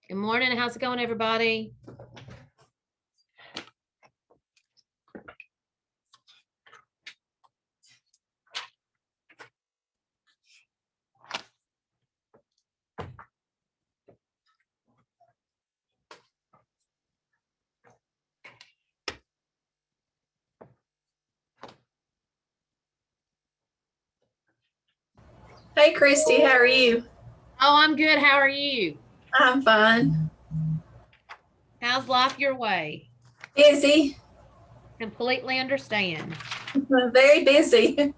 Good morning. How's it going, everybody? Hey, Christy, how are you? Oh, I'm good. How are you? I'm fine. How's life your way? Busy, Completely understand. very busy.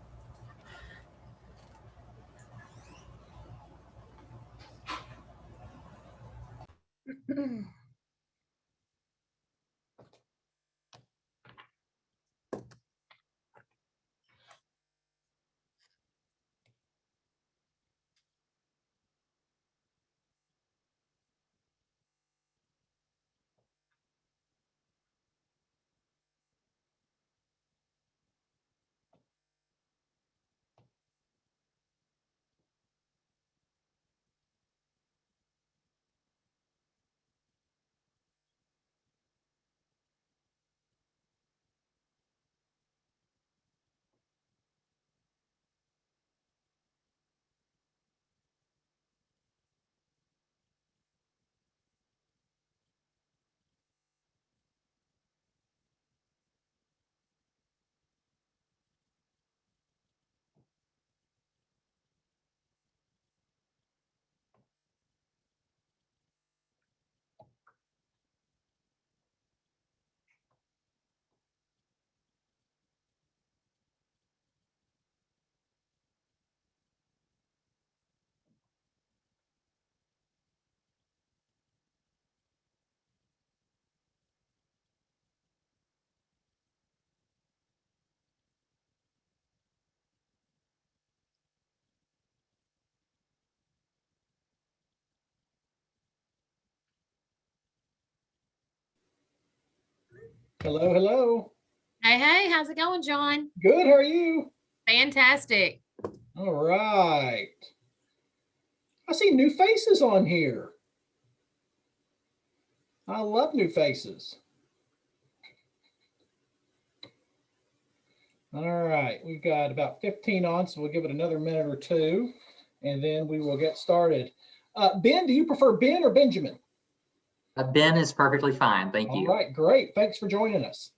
Hello, hello. Hey, how's it going, John? Good, how are you? Fantastic. All right. I see new faces on here. I love new faces. All right, we've got about 15 on, so we'll give it another minute or two, and then we will get started. Ben, do you prefer Ben or Benjamin? Ben is perfectly fine. Thank All you. right, great. Thanks for joining us.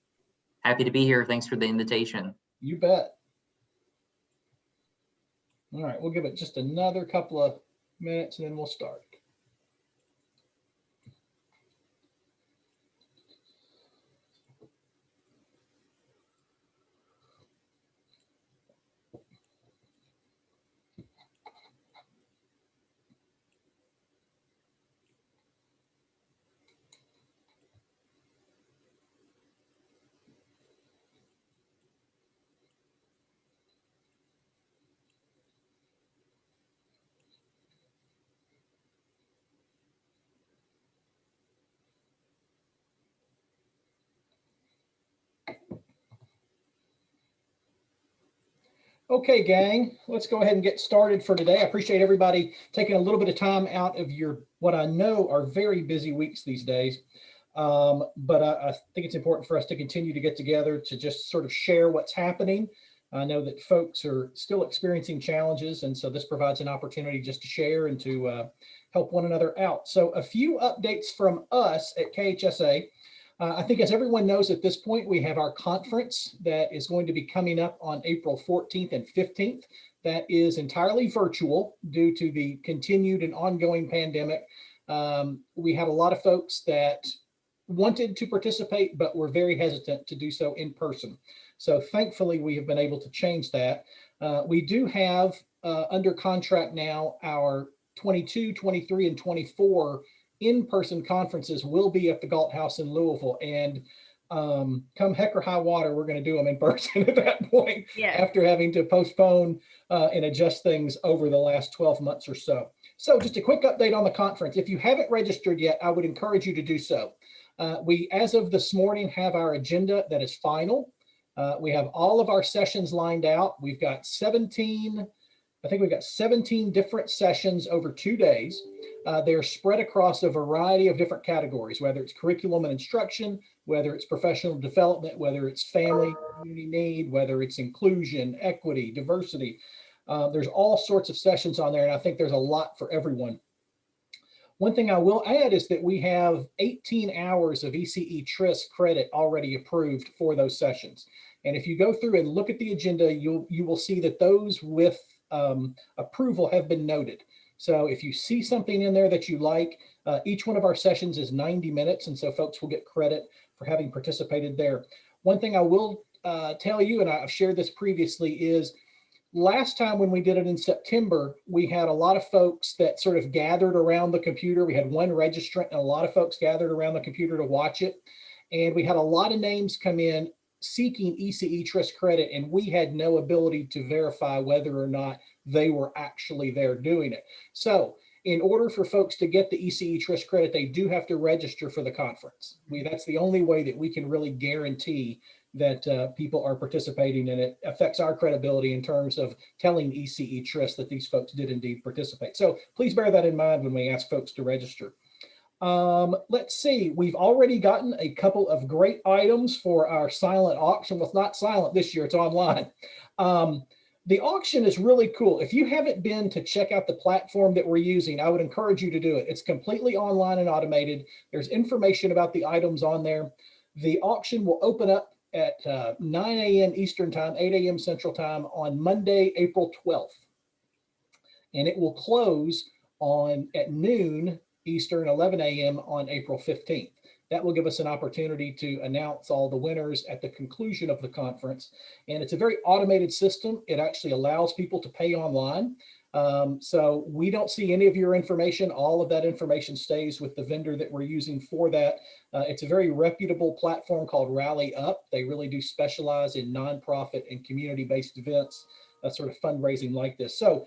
Happy to be here. Thanks for the invitation. You bet. All right, we'll give it just another couple of minutes, and then we'll start. Okay, gang, let's go ahead and get started for today. I appreciate everybody taking a little bit of time out of your, what I know are very busy weeks these days. But I think it's important for us to continue to get together to just sort of share what's happening. I know that folks are still experiencing challenges, and so this provides an opportunity just to share and to help one another out. So a few updates from us at KHSA. I think as everyone knows at this point, we have our conference that is going to be coming up on April 14th and 15th. That is entirely virtual due to the continued and ongoing pandemic. We had a lot of folks that wanted to participate, but were very hesitant to do so in person. So thankfully, we have been able to change that. We do have under contract now our 22, 23, and 24 in-person conferences will be at the Galt House in Louisville, and come heck or high water, we're going to do them in person at that point. Yeah. After having to postpone and adjust things over the last 12 months or so. So just a quick update on the conference. If you haven't registered yet, I would encourage you to do so. We, as of this morning, have our agenda that is final. We have all of our sessions lined out. We've got 17 I think we've got 17 different sessions over 2 days. They're spread across a variety of different categories, whether it's curriculum and instruction, whether it's professional development, whether it's family, community need, whether it's inclusion, equity, diversity. There's all sorts of sessions on there, and I think there's a lot for everyone. One thing I will add is that we have 18 hours of ECE TRIS credit already approved for those sessions. And if you go through and look at the agenda, you will see that those with approval have been noted. So if you see something in there that you like, each one of our sessions is 90 minutes. And so folks will get credit for having participated there. One thing I will tell you, and I've shared this previously, is last time when we did it in September, we had a lot of folks that sort of gathered around the computer. We had one registrant and a lot of folks gathered around the computer to watch it. And we had a lot of names come in seeking ECE TRIS credit, and we had no ability to verify whether or not they were actually there doing it. So in order for folks to get the ECE TRIS credit, they do have to register for the conference. That's the only way that we can really guarantee that people are participating, and it affects our credibility in terms of telling ECE TRIS that these folks did indeed participate. So please bear that in mind when we ask folks to register. Let's see, we've already gotten a couple of great items for our silent auction. Well, it's not silent this year, it's online. The auction is really cool. If you haven't been to check out the platform that we're using, I would encourage you to do it. It's completely online and automated. There's information about the items on there. The auction will open up at 9 a.m. Eastern time, 8 a.m. Central time on Monday, April 12th. And it will close at noon Eastern, 11 a.m. on April 15th. That will give us an opportunity to announce all the winners at the conclusion of the conference. And it's a very automated system. It actually allows people to pay online. So we don't see any of your information. All of that information stays with the vendor that we're using for that. It's a very reputable platform called Rally Up. They really do specialize in nonprofit and community-based events, sort of fundraising like this. So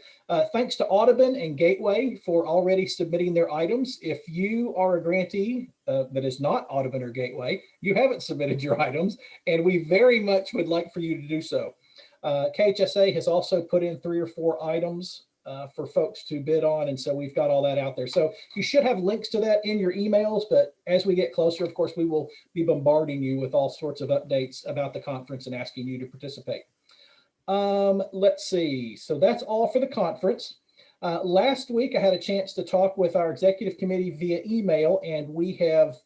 thanks to Audubon and Gateway for already submitting their items. If you are a grantee that is not Audubon or Gateway, you haven't submitted your items, and we very much would like for you to do so. KHSA has also put in 3 or 4 items for folks to bid on, and so we've got all that out there. So you should have links to that in your emails, but as we get closer, of course, we will be bombarding you with all sorts of updates about the conference and asking you to participate. Let's see. So that's all for the conference. Last week, I had a chance to talk with our executive committee via email, and we have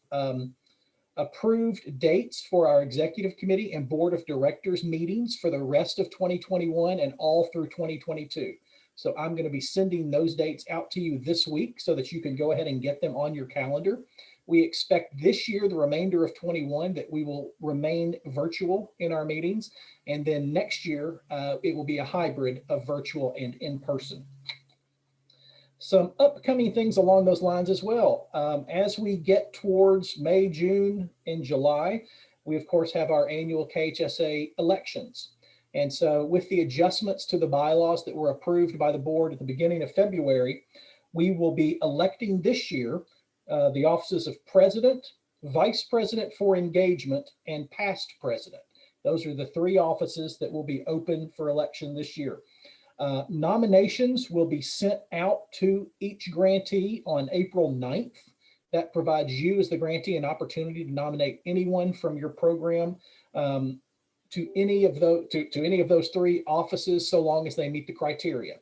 approved dates for our executive committee and board of directors meetings for the rest of 2021 and all through 2022. So I'm going to be sending those dates out to you this week so that you can go ahead and get them on your calendar. We expect this year, the remainder of 21, that we will remain virtual in our meetings. And then next year, it will be a hybrid of virtual and in-person. Some upcoming things along those lines as well. As we get towards May, June, and July, we of course have our annual KHSA elections. And so with the adjustments to the bylaws that were approved by the board at the beginning of February, we will be electing this year the offices of president, vice president for engagement, and past president. Those are the 3 offices that will be open for election this year. Nominations will be sent out to each grantee on April 9th. That provides you as the grantee an opportunity to nominate anyone from your program to any of those 3 offices, so long as they meet the criteria.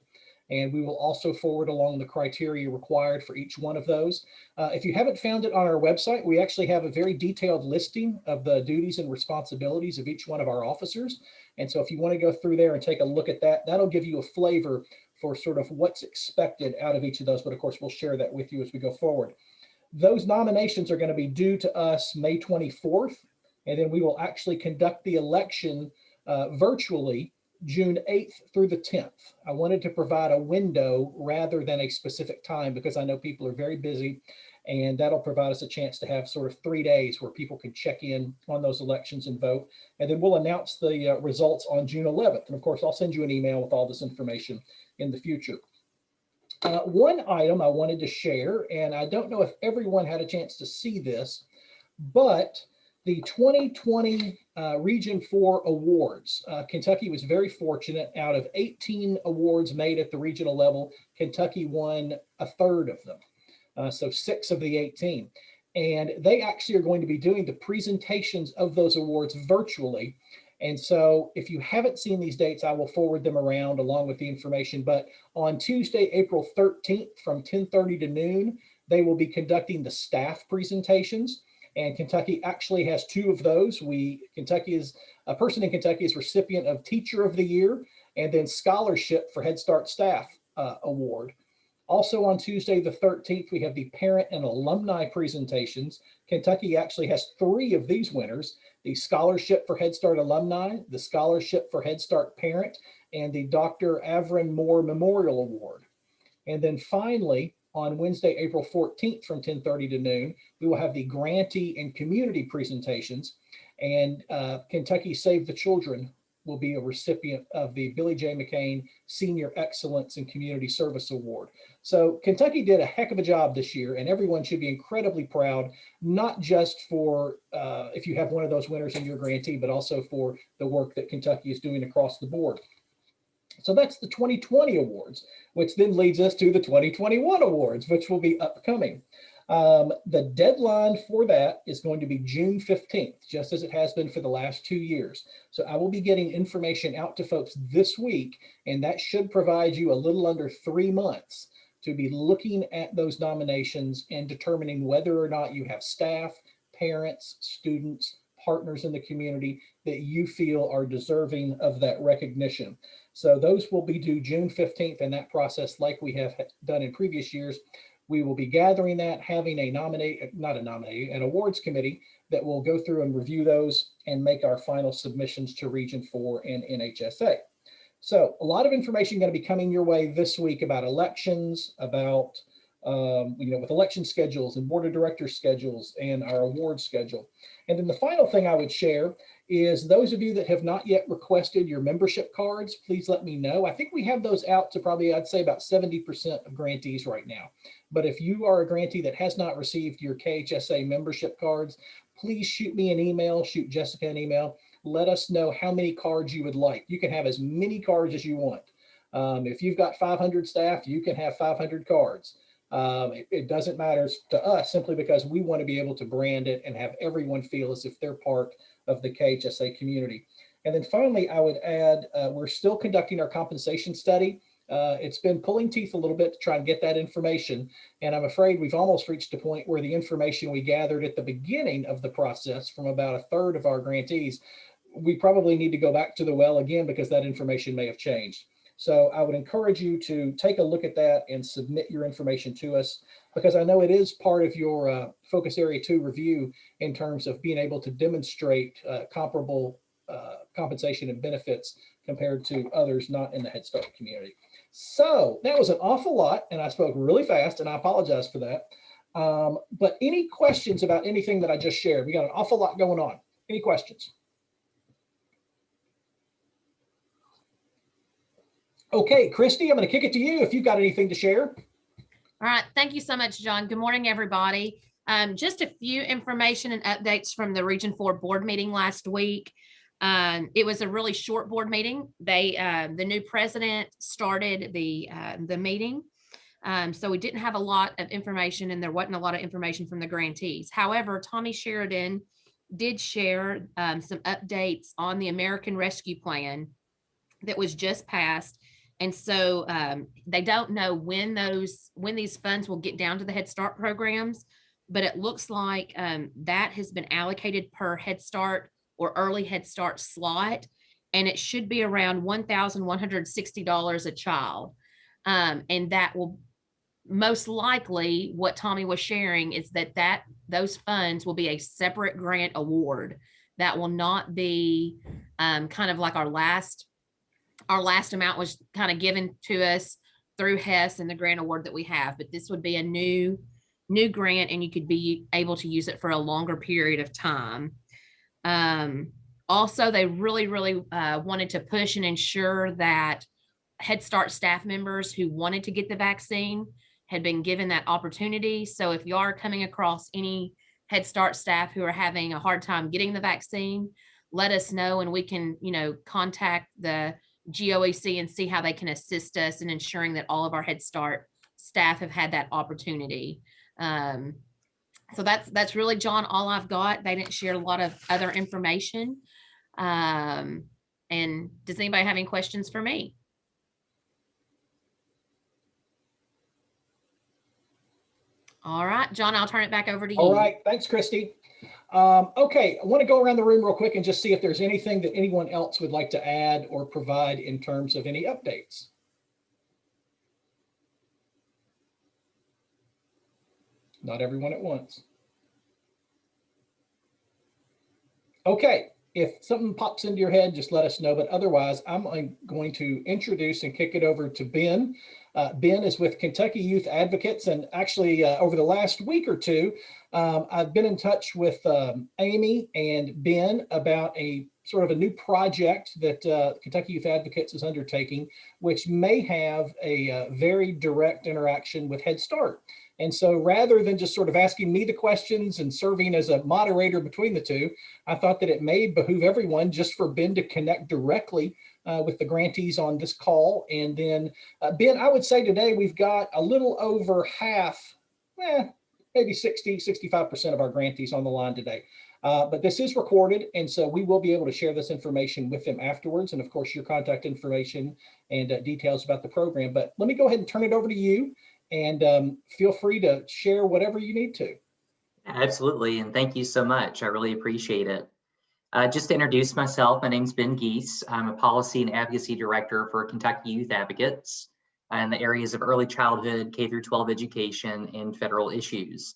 And we will also forward along the criteria required for each one of those. If you haven't found it on our website, we actually have a very detailed listing of the duties and responsibilities of each one of our officers. And so if you want to go through there and take a look at that, that'll give you a flavor for sort of what's expected out of each of those. But of course, we'll share that with you as we go forward. Those nominations are going to be due to us May 24th. And then we will actually conduct the election virtually June 8th through the 10th. I wanted to provide a window rather than a specific time because I know people are very busy, and that'll provide us a chance to have sort of 3 days where people can check in on those elections and vote. And then we'll announce the results on June 11th. And of course, I'll send you an email with all this information in the future. One item I wanted to share, and I don't know if everyone had a chance to see this, but the 2020 Region 4 awards. Kentucky was very fortunate. Out of 18 awards made at the regional level, Kentucky won a third of them. So 6 of the 18. And they actually are going to be doing the presentations of those awards virtually. And so if you haven't seen these dates, I will forward them around along with the information. But on Tuesday, April 13th from 10:30 to noon, they will be conducting the staff presentations. And Kentucky actually has 2 of those. A person in Kentucky is recipient of Teacher of the Year and then Scholarship for Head Start Staff Award. Also on Tuesday, the 13th, we have the parent and alumni presentations. Kentucky actually has 3 of these winners: the Scholarship for Head Start Alumni, the Scholarship for Head Start Parent, and the Dr. Avron Moore Memorial Award. And then finally, on Wednesday, April 14th from 10:30 to noon, we will have the grantee and community presentations. And Kentucky Save the Children will be a recipient of the Billy J. McCain Senior Excellence in Community Service Award. So Kentucky did a heck of a job this year, and everyone should be incredibly proud, not just for if you have one of those winners in your grantee, but also for the work that Kentucky is doing across the board. So that's the 2020 awards, which then leads us to the 2021 awards, which will be upcoming. The deadline for that is going to be June 15th, just as it has been for the last 2 years. So I will be getting information out to folks this week, and that should provide you a little under 3 months to be looking at those nominations and determining whether or not you have staff, parents, students, partners in the community that you feel are deserving of that recognition. So those will be due June 15th, and that process, like we have done in previous years, we will be gathering that, having an awards committee that will go through and review those and make our final submissions to Region 4 and NHSA. So a lot of information going to be coming your way this week about elections, about with election schedules and board of directors schedules and our award schedule. And then the final thing I would share is those of you that have not yet requested your membership cards, please let me know. I think we have those out to probably, I'd say about 70% of grantees right now. But if you are a grantee that has not received your KHSA membership cards, please shoot me an email, shoot Jessica an email. Let us know how many cards you would like. You can have as many cards as you want. If you've got 500 staff, you can have 500 cards. It doesn't matter to us simply because we want to be able to brand it and have everyone feel as if they're part of the KHSA community. And then finally, I would add, we're still conducting our compensation study. It's been pulling teeth a little bit to try and get that information. And I'm afraid we've almost reached a point where the information we gathered at the beginning of the process from about a third of our grantees, we probably need to go back to the well again because that information may have changed. So I would encourage you to take a look at that and submit your information to us, because I know it is part of your Focus Area 2 review in terms of being able to demonstrate comparable compensation and benefits compared to others not in the Head Start community. So that was an awful lot, and I spoke really fast, and I apologize for that. But any questions about anything that I just shared? We got an awful lot going on. Any questions? Okay, Christy, I'm going to kick it to you if you've got anything to share. All right. Thank you so much, John. Good morning, everybody. Just a few information and updates from the Region 4 board meeting last week. It was a really short board meeting. The new president started the meeting. So we didn't have a lot of information, and there wasn't a lot of information from the grantees. However, Tommy Sheridan did share some updates on the American Rescue Plan that was just passed. And so they don't know when these funds will get down to the Head Start programs, but it looks like that has been allocated per Head Start or early Head Start slot, and it should be around $1,160 a child. And that will most likely, what Tommy was sharing is that those funds will be a separate grant award. That will not be kind of like our last amount was kind of given to us through HES and the grant award that we have, but this would be a new grant, and you could be able to use it for a longer period of time. Also, they really wanted to push and ensure that Head Start staff members who wanted to get the vaccine had been given that opportunity. So if you are coming across any Head Start staff who are having a hard time getting the vaccine, let us know and we can, contact the GOEC and see how they can assist us in ensuring that all of our Head Start staff have had that opportunity. So that's really, John, all I've got. They didn't share a lot of other information. And does anybody have any questions for me? All right, John, I'll turn it back over to you. All right, thanks, Christy. Okay, I want to go around the room real quick and just see if there's anything that anyone else would like to add or provide in terms of any updates. Not everyone at once. Okay, if something pops into your head, just let us know. But otherwise, I'm going to introduce and kick it over to Ben. Ben is with Kentucky Youth Advocates, and actually over the last week or two, I've been in touch with Amy and Ben about a sort of a new project that Kentucky Youth Advocates is undertaking, which may have a very direct interaction with Head Start. And so rather than just sort of asking me the questions and serving as a moderator between the two, I thought that it may behoove everyone just for Ben to connect directly with the grantees on this call. And then Ben, I would say today we've got a little over half, maybe 65% of our grantees on the line today. But this is recorded, and so we will be able to share this information with them afterwards. And of course, your contact information and details about the program. But let me go ahead and turn it over to you, and feel free to share whatever you need to. Absolutely, and thank you so much. I really appreciate it. Just to introduce myself, my name's Ben Geese. I'm a Policy and Advocacy Director for Kentucky Youth Advocates in the areas of early childhood, K through 12 education, and federal issues.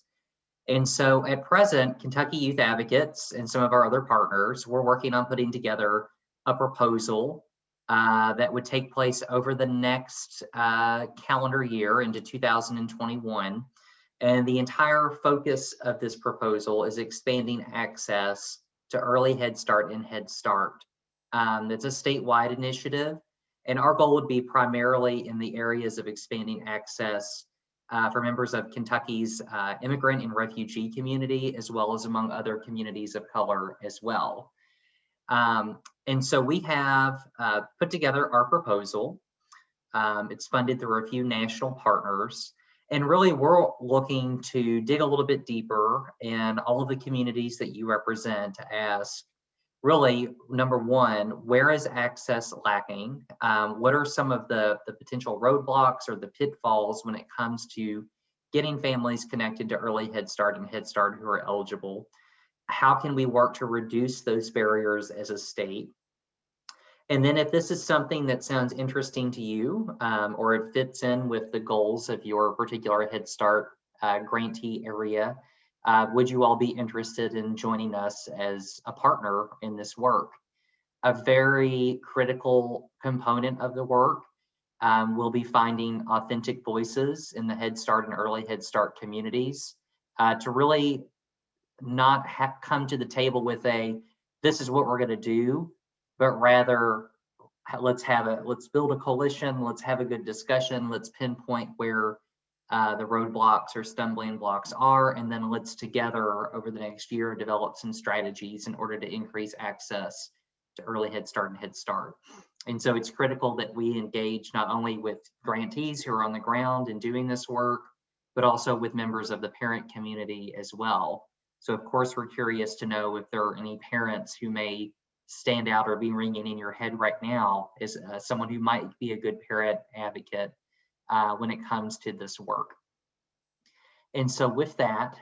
And so at present, Kentucky Youth Advocates and some of our other partners, we're working on putting together a proposal that would take place over the next calendar year into 2021. And the entire focus of this proposal is expanding access to early Head Start and Head Start. It's a statewide initiative, and our goal would be primarily in the areas of expanding access for members of Kentucky's immigrant and refugee community, as well as among other communities of color as well. And so we have put together our proposal. It's funded through a few national partners. And really, we're looking to dig a little bit deeper in all of the communities that you represent to ask, really, number one, where is access lacking? What are some of the potential roadblocks or the pitfalls when it comes to getting families connected to early Head Start and Head Start who are eligible? How can we work to reduce those barriers as a state? And then if this is something that sounds interesting to you, or it fits in with the goals of your particular Head Start grantee area, would you all be interested in joining us as a partner in this work? A very critical component of the work will be finding authentic voices in the Head Start and early Head Start communities to really not come to the table with this is what we're going to do, but rather let's build a coalition, let's have a good discussion, let's pinpoint where the roadblocks or stumbling blocks are, and then let's together over the next year develop some strategies in order to increase access to early Head Start and Head Start. And so it's critical that we engage not only with grantees who are on the ground and doing this work, but also with members of the parent community as well. So of course, we're curious to know if there are any parents who may stand out or be ringing in your head right now as someone who might be a good parent advocate when it comes to this work. And so with that,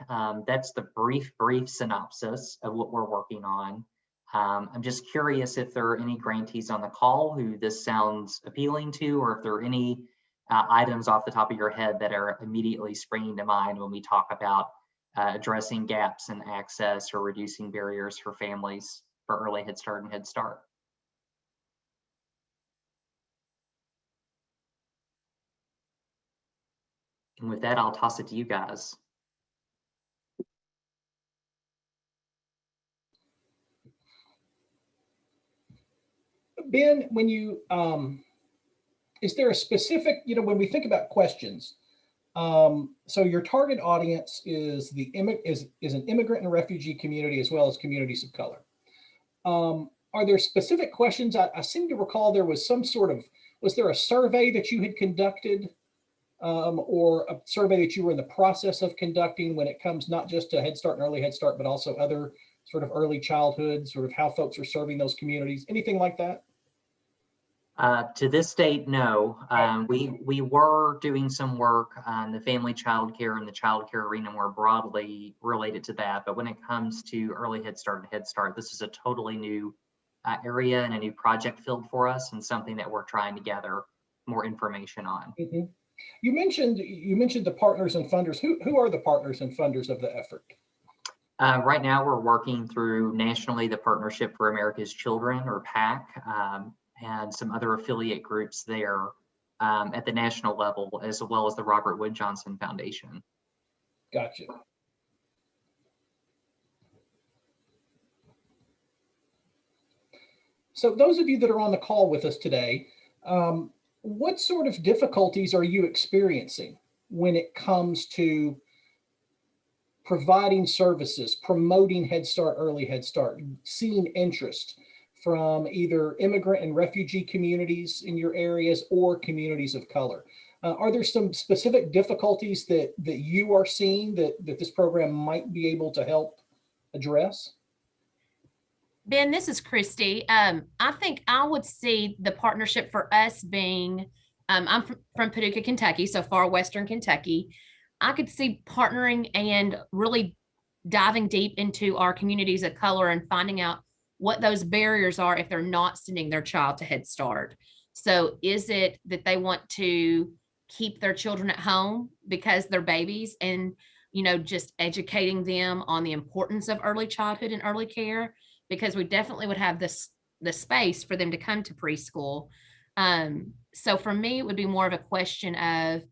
that's the brief synopsis of what we're working on. I'm just curious if there are any grantees on the call who this sounds appealing to, or if there are any items off the top of your head that are immediately springing to mind when we talk about addressing gaps in access or reducing barriers for families for early Head Start and Head Start. And with that, I'll toss it to you guys. Ben, when you, is there a specific, when we think about questions, So your target audience is is an immigrant and refugee community as well as communities of color. Are there specific questions? I seem to recall there was was there a survey that you had conducted or a survey that you were in the process of conducting when it comes not just to Head Start and Early Head Start, but also other sort of early childhood, sort of how folks are serving those communities, anything like that? To this date, no. We were doing some work on the family child care and the child care arena more broadly related to that. But when it comes to Early Head Start and Head Start, this is a totally new area and a new project field for us, and something that we're trying to gather more information on. Mm-hmm. You mentioned the partners and funders. Who are the partners and funders of the effort? Right now, we're working through nationally the Partnership for America's Children, or PAC, and some other affiliate groups there at the national level, as well as the Robert Wood Johnson Foundation. Gotcha. So those of you that are on the call with us today, what sort of difficulties are you experiencing when it comes to providing services, promoting Head Start, Early Head Start, seeing interest from either immigrant and refugee communities in your areas or communities of color? Are there some specific difficulties that you are seeing that this program might be able to help address? Ben, this is Christy. I think I would see the partnership for us being, I'm from Paducah, Kentucky, so far Western Kentucky. I could see partnering and really diving deep into our communities of color and finding out what those barriers are if they're not sending their child to Head Start. So is it that they want to keep their children at home because they're babies, and just educating them on the importance of early childhood and early care, because we definitely would have the space for them to come to preschool. So for me, it would be more of a question of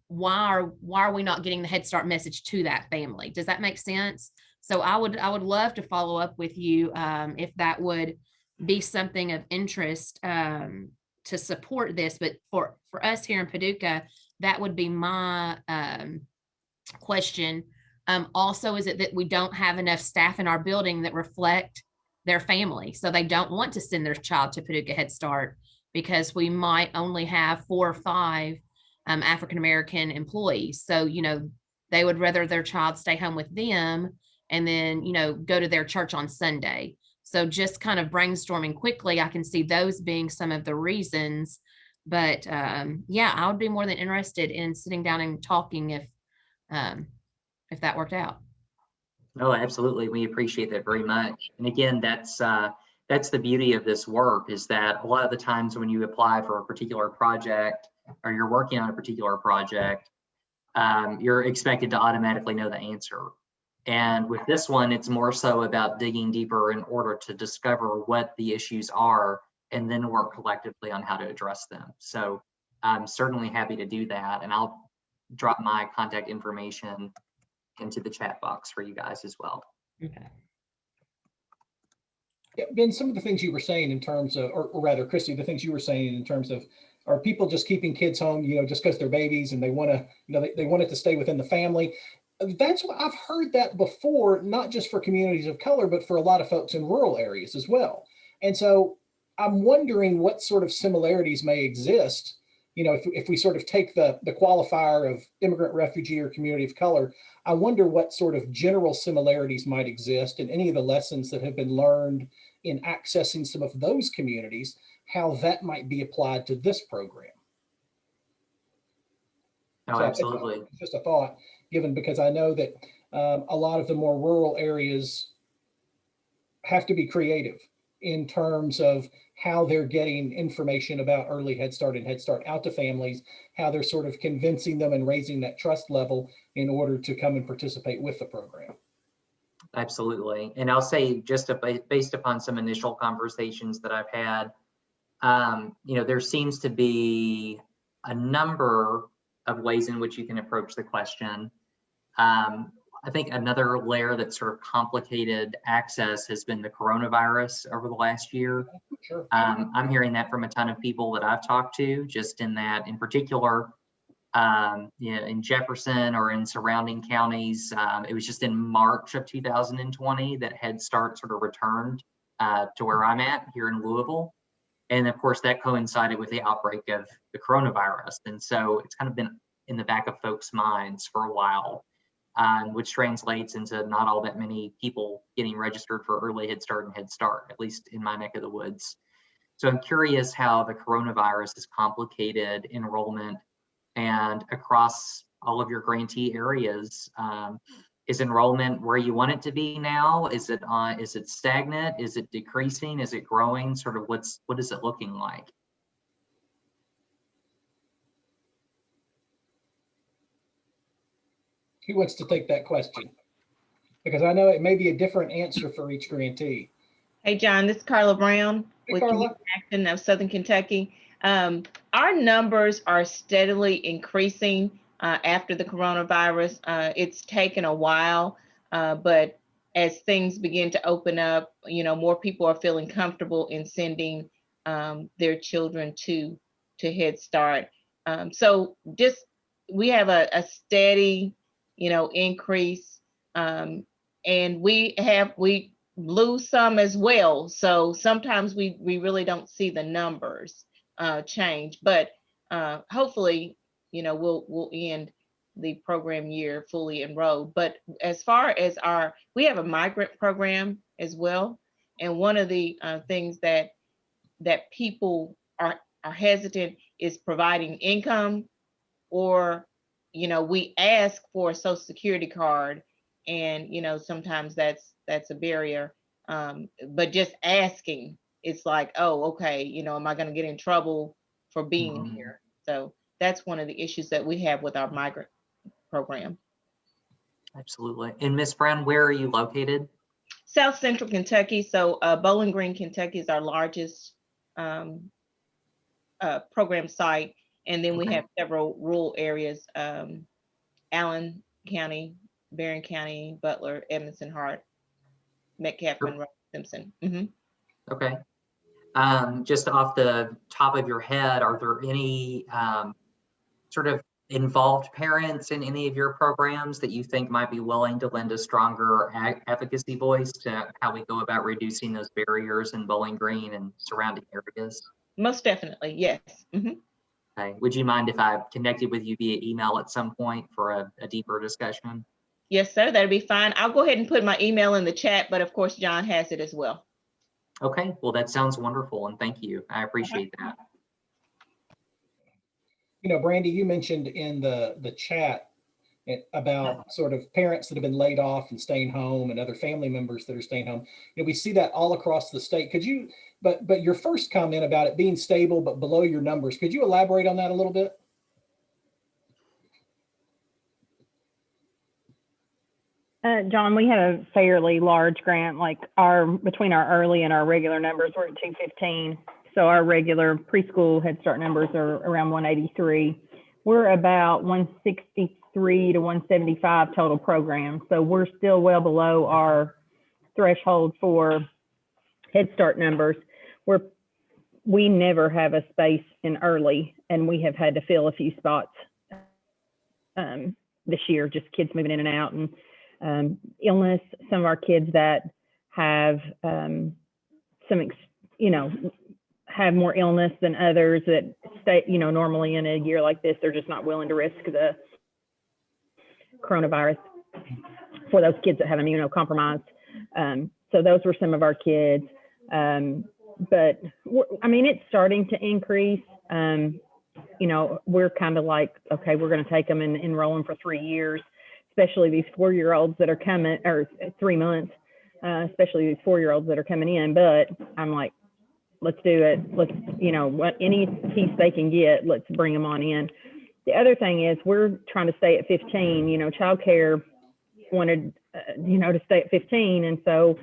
why are we not getting the Head Start message to that family? Does that make sense? So I would love to follow up with you if that would be something of interest to support this. But for us here in Paducah, that would be my question. Also, is it that we don't have enough staff in our building that reflect their family? So they don't want to send their child to Paducah Head Start because we might only have 4 or 5 African-American employees. So, they would rather their child stay home with them and then, go to their church on Sunday. So just kind of brainstorming quickly, I can see those being some of the reasons. But yeah, I would be more than interested in sitting down and talking if that worked out. No, absolutely. We appreciate that very much. And again, that's the beauty of this work, is that a lot of the times when you apply for a particular project or you're working on a particular project, you're expected to automatically know the answer. And with this one, it's more so about digging deeper in order to discover what the issues are and then work collectively on how to address them. So I'm certainly happy to do that. And I'll drop my contact information into the chat box for you guys as well. Okay. Yeah, Ben, some of the things you were saying in terms of, or rather, Christy, the things you were saying in terms of, are people just keeping kids home, just because they're babies and they want to, they want it to stay within the family? That's what I've heard that before, not just for communities of color, but for a lot of folks in rural areas as well. And so I'm wondering what sort of similarities may exist. If we sort of take the qualifier of immigrant, refugee, or community of color, I wonder what sort of general similarities might exist and any of the lessons that have been learned in accessing some of those communities, how that might be applied to this program. Oh, So absolutely. it's just a thought given, because I know that a lot of the more rural areas have to be creative in terms of how they're getting information about Early Head Start and Head Start out to families, how they're sort of convincing them and raising that trust level in order to come and participate with the program. Absolutely. And I'll say, just based upon some initial conversations that I've had, there seems to be a number of ways in which you can approach the question. I think another layer that sort of complicated access has been the coronavirus over the last year. Sure. I'm hearing that from a ton of people that I've talked to, just in that, in particular, in Jefferson or in surrounding counties. It was just in March of 2020 that Head Start sort of returned to where I'm at here in Louisville. And of course, that coincided with the outbreak of the coronavirus. And so it's kind of been in the back of folks' minds for a while, which translates into not all that many people getting registered for early Head Start and Head Start, at least in my neck of the woods. So I'm curious how the coronavirus has complicated enrollment and across all of your grantee areas. Is enrollment where you want it to be now? Is it stagnant? Is it decreasing? Is it growing? Sort of what is it looking like? Who wants to take that question? Because I know it may be a different answer for each grantee. Hey, John, this is Carla Brown Hey, with Carla. Community Action of Southern Kentucky. Our numbers are steadily increasing after the coronavirus. It's taken a while, but as things begin to open up, more people are feeling comfortable in sending their children to Head Start. So just we have a steady, increase, and we lose some as well. So sometimes we really don't see the numbers change, but hopefully, we'll end the program year fully enrolled. But as far as we have a migrant program as well. And one of the things that people are hesitant is providing income, or, we ask for a Social Security card, and, sometimes that's a barrier. But just asking, it's like, oh, okay, am I going to get in trouble for being here? So that's one of the issues that we have with our migrant program. Absolutely. And Ms. Brown, where are you located? South Central Kentucky. So Bowling Green, Kentucky is our largest program site. And then we have several rural areas, Allen County, Barron County, Butler, Edmondson, Hart, Metcalf, Monroe, Simpson. Okay. Just off the top of your head, are there any sort of involved parents in any of your programs that you think might be willing to lend a stronger advocacy voice to how we go about reducing those barriers in Bowling Green and surrounding areas? Most definitely, yes. Okay. Would you mind if I connected with you via email at some point for a deeper discussion? Yes, sir, that'd be fine. I'll go ahead and put my email in the chat, but of course, John has it as well. Okay, well, that sounds wonderful, and thank you. I appreciate that. Brandy, you mentioned in the chat about sort of parents that have been laid off and staying home, and other family members that are staying home. We see that all across the state. Could you, but your first comment about it being stable but below your numbers, could you elaborate on that a little bit? John, we have a fairly large grant, like between our early and our regular numbers, we're at 215. So our regular preschool Head Start numbers are around 183. We're about 163 to 175 total programs. So we're still well below our threshold for Head Start numbers. We never have a space in early, and we have had to fill a few spots this year, just kids moving in and out, and illness. Some of our kids that have have more illness than others that stay, normally in a year like this, they're just not willing to risk the coronavirus for those kids that have immunocompromised. So those were some of our kids. But it's starting to increase. We're kind of like, okay, we're going to take them and enroll them for 3 years, especially these 4-year-olds that are coming, or 3 months, especially these 4-year-olds that are coming in. But I'm like, let's do it. Let's, any piece they can get, let's bring them on in. The other thing is we're trying to stay at 15. Childcare wanted, to stay at 15. And so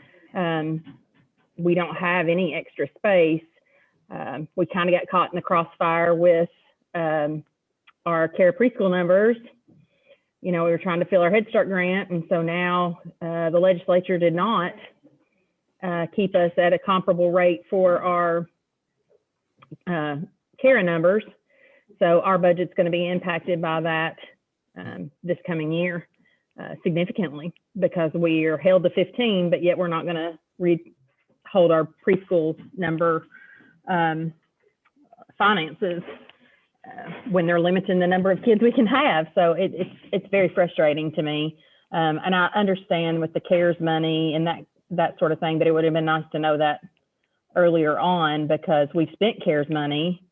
we don't have any extra space. We kind of got caught in the crossfire with our care preschool numbers. We were trying to fill our Head Start grant. And so now the legislature did not keep us at a comparable rate for our CARA numbers. So our budget's going to be impacted by that this coming year significantly, because we are held to 15, but yet we're not going to hold our preschool number finances when they're limiting the number of kids we can have. So it's very frustrating to me. And I understand with the CARES money and that sort of thing, but it would have been nice to know that earlier on, because we've spent CARES money.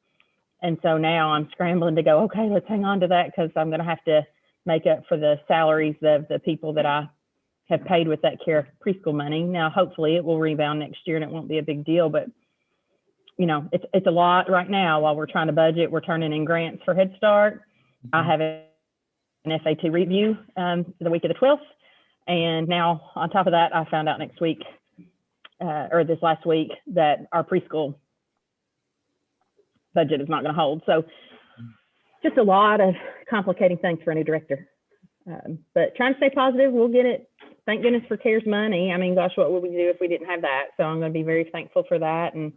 And so now I'm scrambling to go, okay, let's hang on to that, because I'm going to have to make up for the salaries of the people that I have paid with that care preschool money. Now, hopefully it will rebound next year and it won't be a big deal, but you know, it's a lot right now. While we're trying to budget, we're turning in grants for Head Start. I have an FAT review the week of the 12th. And now on top of that, I found out next week or this last week that our preschool budget is not going to hold. So just a lot of complicating things for a new director. But trying to stay positive, we'll get it. Thank goodness for CARES money. I mean, gosh, what would we do if we didn't have that? So I'm going to be very thankful for that, and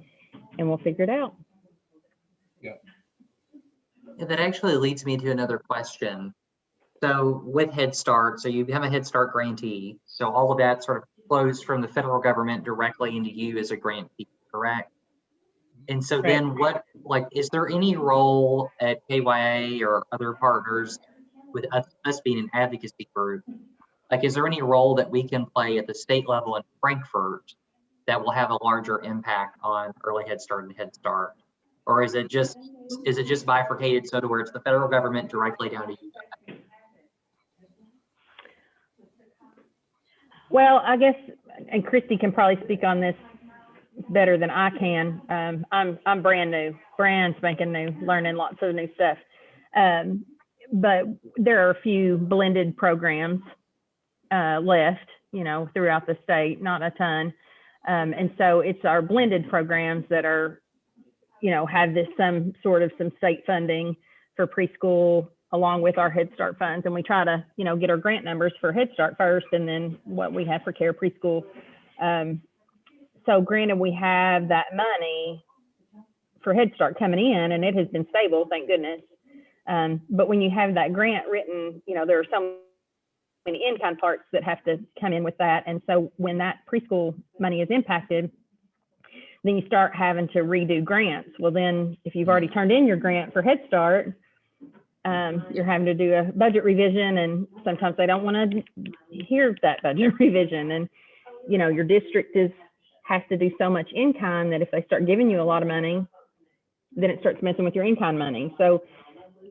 we'll figure it out. Yeah. Yeah, that actually leads me to another question. So with Head Start, so you become a Head Start grantee. So all of that sort of flows from the federal government directly into you as a grantee, correct? And so then what, like, is there any role at KYA or other partners with us being an advocacy group? Like, is there any role that we can play at the state level in Frankfurt that will have a larger impact on early Head Start and Head Start? Or is it just bifurcated so to where it's the federal government directly down to you guys? Well, I guess, and Christy can probably speak on this better than I can. I'm brand spanking new, learning lots of new stuff. But there are a few blended programs left, you know, throughout the state, not a ton. And so it's our blended programs that are, you know, have some state funding for preschool along with our Head Start funds. And we try to, you know, get our grant numbers for Head Start first and then what we have for care preschool. So granted, we have that money for Head Start coming in and it has been stable, thank goodness. But when you have that grant written, you know, there are so many in-kind parts that have to come in with that. And so when that preschool money is impacted, then you start having to redo grants. Well, then if you've already turned in your grant for Head Start, you're having to do a budget revision, and sometimes they don't want to hear that budget revision. And, you know, your district has to do so much in-kind that if they start giving you a lot of money, then it starts messing with your in-kind money. So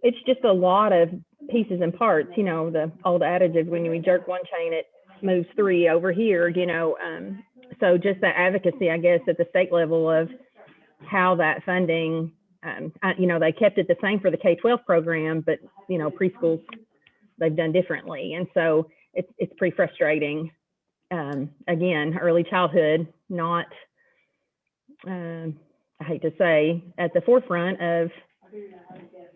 it's just a lot of pieces and parts. You know, the old adage is when you jerk one chain, it moves three over here, you know. So just that advocacy, I guess, at the state level of how that funding, you know, they kept it the same for the K-12 program, but, you know, preschools, they've done differently. And so it's pretty frustrating. Again, early childhood, not, I hate to say, at the forefront of,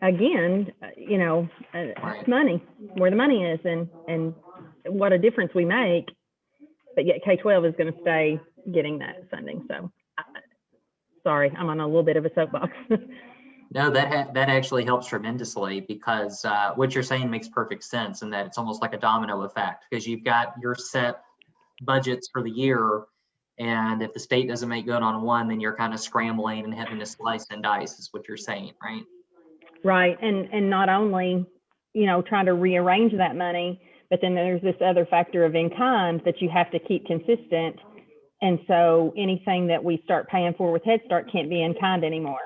again, you know, money, where the money is, and what a difference we make. But yet K-12 is going to stay getting that funding. So sorry, I'm on a little bit of a soapbox. No, that actually helps tremendously, because what you're saying makes perfect sense, and that it's almost like a domino effect, because you've got your set budgets for the year, and if the state doesn't make good on one, then you're kind of scrambling and having to slice and dice, is what you're saying, right? Right. And not only, you know, trying to rearrange that money, but then there's this other factor of in-kind that you have to keep consistent. And so anything that we start paying for with Head Start can't be in-kind anymore.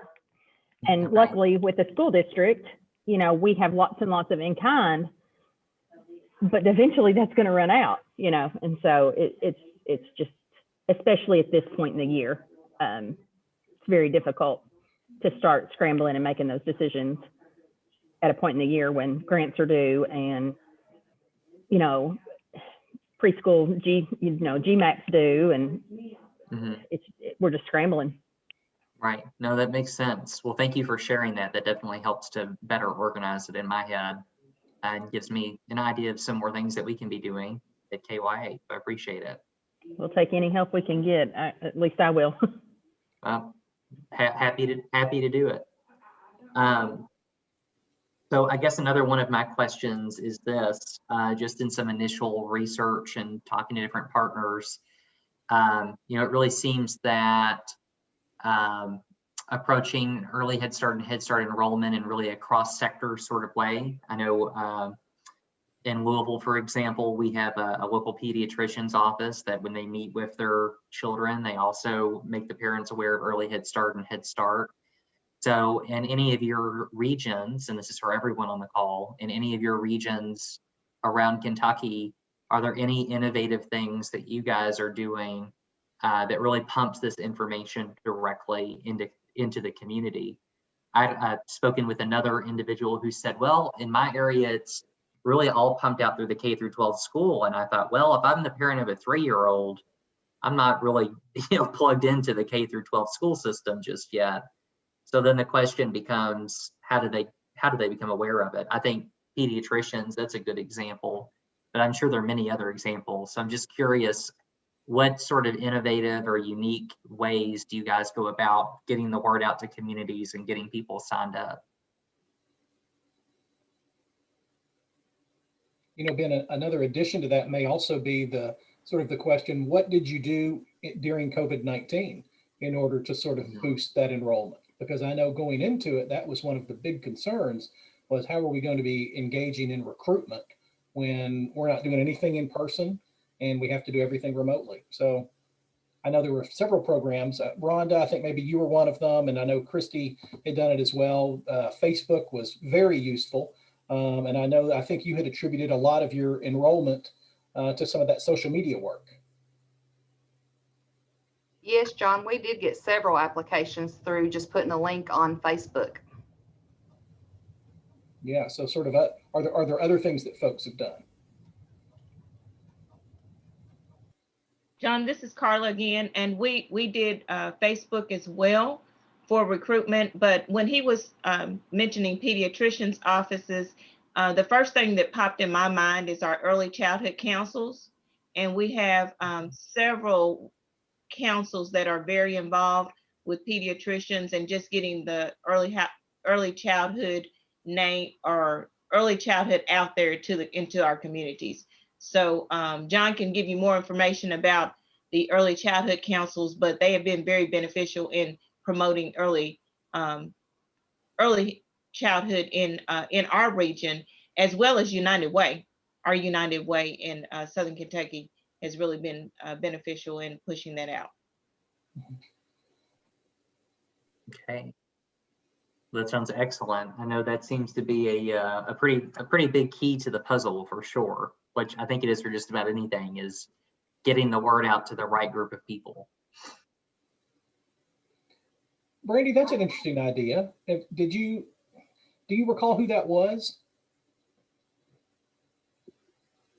And luckily with the school district, you know, we have lots and lots of in-kind, but eventually that's going to run out, you know. And so it's just, especially at this point in the year, it's very difficult to start scrambling and making those decisions at a point in the year when grants are due and, you know, preschool GMAC's due, and we're just scrambling. Right. No, that makes sense. Well, thank you for sharing that. That definitely helps to better organize it in my head and gives me an idea of some more things that we can be doing at KYA. So I appreciate it. We'll take any help we can get. At least I will. Well, happy to do it. So I guess another one of my questions is this, just in some initial research and talking to different partners, it really seems that approaching early Head Start and Head Start enrollment in really a cross-sector sort of way. I know in Louisville, for example, we have a local pediatrician's office that when they meet with their children, they also make the parents aware of early Head Start and Head Start. So in any of your regions, and this is for everyone on the call, in any of your regions around Kentucky, are there any innovative things that you guys are doing that really pumps this information directly into the community? I've spoken with another individual who said, well, in my area, it's really all pumped out through the K through 12 school. And I thought, well, if I'm the parent of a 3-year-old, I'm not really plugged into the K through 12 school system just yet. So then the question becomes, how do they become aware of it? I think pediatricians, that's a good example, but I'm sure there are many other examples. So I'm just curious, what sort of innovative or unique ways do you guys go about getting the word out to communities and getting people signed up? Ben, another addition to that may also be the sort of the question, what did you do during COVID-19 in order to sort of boost that enrollment? Because I know going into it, that was one of the big concerns, was how are we going to be engaging in recruitment when we're not doing anything in person and we have to do everything remotely? So I know there were several programs. Rhonda, I think maybe you were one of them, and I know Christy had done it as well. Facebook was very useful. And I think you had attributed a lot of your enrollment to some of that social media work. Yes, John, we did get several applications through just putting a link on Facebook. Yeah, so sort of, are there other things that folks have done? John, this is Carla again, and we did Facebook as well for recruitment. But when he was mentioning pediatricians' offices, the first thing that popped in my mind is our early childhood councils, and we have several councils that are very involved with pediatricians and just getting the early childhood name or early childhood out there into our communities. So John can give you more information about the early childhood councils, but they have been very beneficial in promoting early childhood in our region, as well as United Way. Our United Way in Southern Kentucky has really been beneficial in pushing that out. Okay, that sounds excellent. I know that seems to be a pretty big key to the puzzle for sure, which I think it is for just about anything, is getting the word out to the right group of people. Brandy, that's an interesting idea. Do you recall who that was?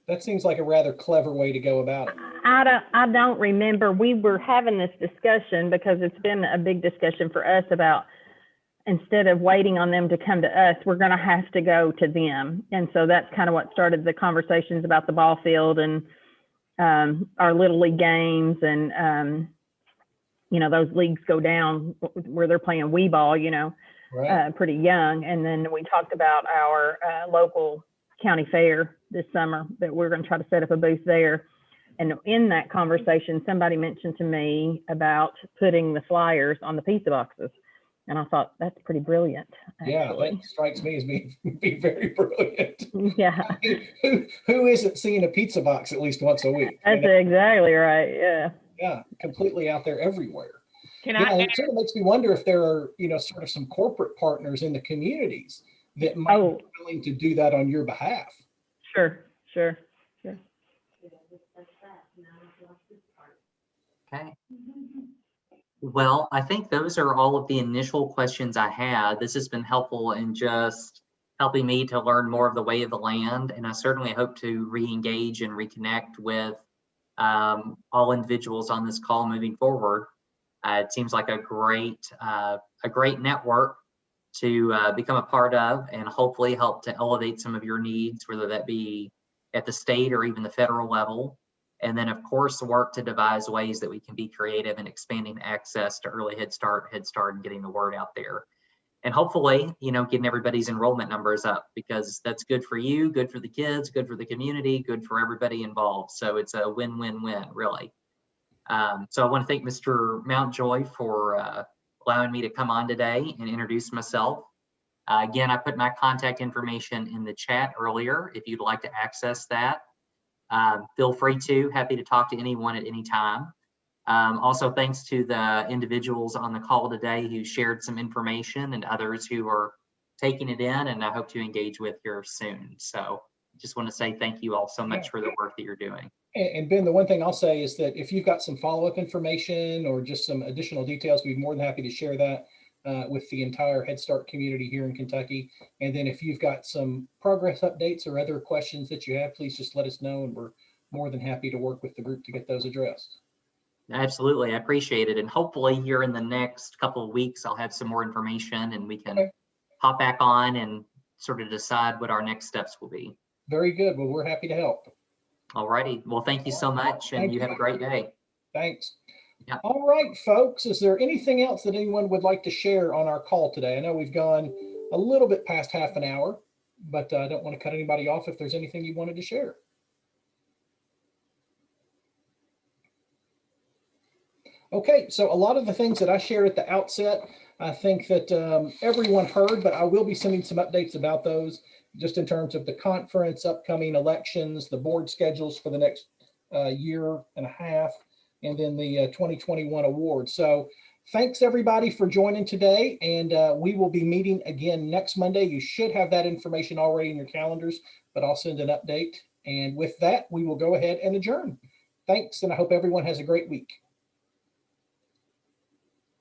That seems like a rather clever way to go about it. I don't remember. We were having this discussion because it's been a big discussion for us about, instead of waiting on them to come to us, we're going to have to go to them. And so that's kind of what started the conversations about the ball field and our little league games. And, those leagues go down where they're playing wee ball, Right. Pretty young. And then we talked about our local county fair this summer, that we're going to try to set up a booth there. And in that conversation, somebody mentioned to me about putting the flyers on the pizza boxes. And I thought, that's pretty brilliant. Actually. Yeah, that strikes me as being very brilliant. Yeah. I mean, who isn't seeing a pizza box at least once a week? That's exactly right. Yeah. Yeah, completely out there everywhere. Can It sort of makes me wonder if there are, sort of some corporate partners in the communities that might be willing to do that on your behalf. Sure. Okay. Well, I think those are all of the initial questions I had. This has been helpful in just helping me to learn more of the way of the land. And I certainly hope to re-engage and reconnect with all individuals on this call moving forward. It seems like a great network to become a part of, and hopefully help to elevate some of your needs, whether that be at the state or even the federal level. And then, of course, work to devise ways that we can be creative in expanding access to early Head Start, and getting the word out there. and hopefully, getting everybody's enrollment numbers up, because that's good for you, good for the kids, good for the community, good for everybody involved. So it's a win-win-win, really. So I want to thank Mr. Mountjoy for allowing me to come on today and introduce myself. Again, I put my contact information in the chat earlier if you'd like to access that. Feel free to, happy to talk to anyone at any time. Also, thanks to the individuals on the call today who shared some information and others who are taking it in, and I hope to engage with here soon. So just want to say thank you all so much for the work that you're doing. And Ben, the one thing I'll say is that if you've got some follow-up information or just some additional details, we'd be more than happy to share that with the entire Head Start community here in Kentucky. And then if you've got some progress updates or other questions that you have, please just let us know, and we're more than happy to work with the group to get those addressed. Absolutely, I appreciate it. And hopefully here in the next couple of weeks, I'll have some more information and we can hop back on and sort of decide what our next steps will be. Very good. Well, we're happy to help. All righty. Well, thank you so much, and you have a great day. Thanks. Yeah. All right, folks, is there anything else that anyone would like to share on our call today? I know we've gone a little bit past half an hour, but I don't want to cut anybody off if there's anything you wanted to share. Okay, so a lot of the things that I shared at the outset, I think that everyone heard, but I will be sending some updates about those just in terms of the conference, upcoming elections, the board schedules for the next year and a half, and then the 2021 awards. So thanks everybody for joining today, and we will be meeting again next Monday. You should have that information already in your calendars, but I'll send an update. And with that, we will go ahead and adjourn. Thanks, and I hope everyone has a great week.